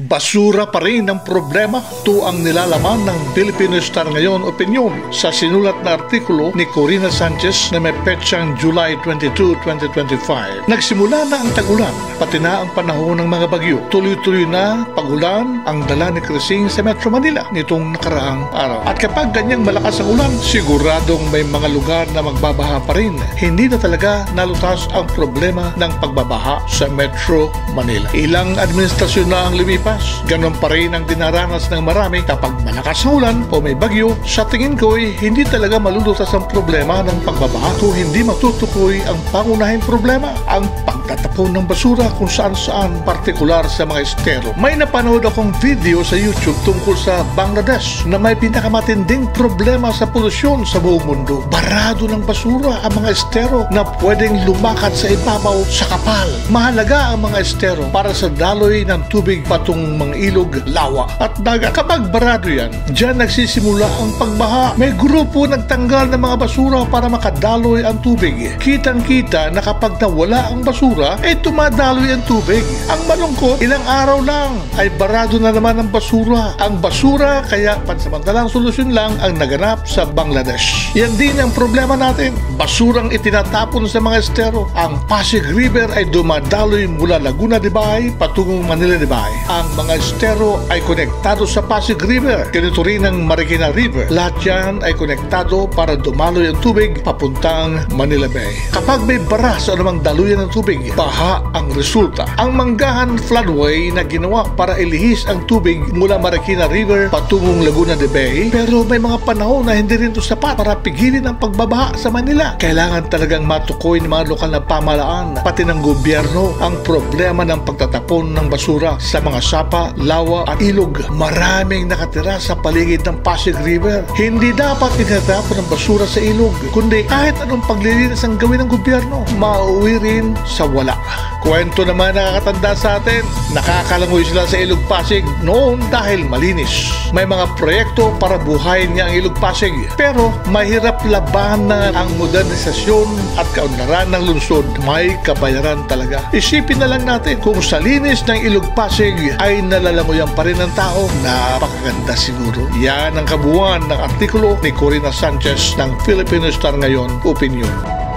Basura pa rin ang problema. Ito ang nilalaman ng Filipino Star Ngayon Opinion sa sinulat na artikulo ni Corina Sanchez na may petsang July 22, 2025. Nagsimula na ang tag-ulan, pati na ang panahon ng mga bagyo. Tuloy-tuloy na pag-ulan ang dala ni Krising sa Metro Manila nitong nakaraang araw. At kapag ganyang malakas ang ulan, siguradong may mga lugar na magbabaha pa rin. Hindi na talaga nalutas ang problema ng pagbabaha sa Metro Manila. Ilang administrasyon na ang lumipas, ganon pa rin ang dinaranas ng marami kapag malakas na ulan o may bagyo. Sa tingin ko hindi talaga malulutas ang problema ng pagbabaha kung hindi matutukoy ang pangunahing problema, ang pagtatapon ng basura kung saan-saan, partikular sa mga estero. May napanood akong video sa YouTube tungkol sa Bangladesh na may pinakamatinding problema sa polusyon sa buong mundo. Barado ng basura ang mga estero na pwedeng lumakad sa ibabaw sa kapal. Mahalaga ang mga estero para sa daloy ng tubig patong mga ilog, lawa at dagat. Kapag barado yan, dyan nagsisimula ang pagbaha. May grupo nagtanggal ng mga basura para makadaloy ang tubig. Kitang-kita na kapag nawala ang basura, tumadaloy ang tubig. Ang malungkot, ilang araw lang ay barado na naman ang basura. Ang basura, kaya pansamantalang solusyon lang ang naganap sa Bangladesh. Yan din ang problema natin. Basurang itinatapon sa mga estero. Ang Pasig River ay dumadaloy mula Laguna de Bay patungong Manila de Bay. Ang mga estero ay konektado sa Pasig River. Ganito rin ang Marikina River. Lahat yan ay konektado para dumaloy ang tubig papuntang Manila Bay. Kapag may bara sa anumang daluyan ng tubig, baha ang resulta. Ang Manggahan Floodway na ginawa para ilihis ang tubig mula Marikina River patungong Laguna de Bay, pero may mga panahon na hindi rin ito sapat para pigilin ang pagbabaha sa Manila. Kailangan talagang matukoy ng mga lokal na pamahalaan, pati ng gobyerno, ang problema ng pagtatapon ng basura sa mga sapa, lawa at ilog. Maraming nakatira sa paligid ng Pasig River. Hindi dapat itinatapon ng basura sa ilog, kundi kahit anong paglilinis ang gawin ng gobyerno, mauwi rin sa wala. Kwento naman nakakatanda sa atin, nakakalangoy sila sa Ilog Pasig noon dahil malinis. May mga proyekto para buhayin niya ang Ilog Pasig, pero mahirap labanan ang modernisasyon at kaunlaran ng lungsod. May kabayaran talaga. Isipin na lang natin kung sa linis ng Ilog Pasig ay nalalangoyan pa rin ng tao, napakaganda siguro. Yan ang kabuuan ng artikulo ni Corina Sanchez ng Filipino Star Ngayon Opinion.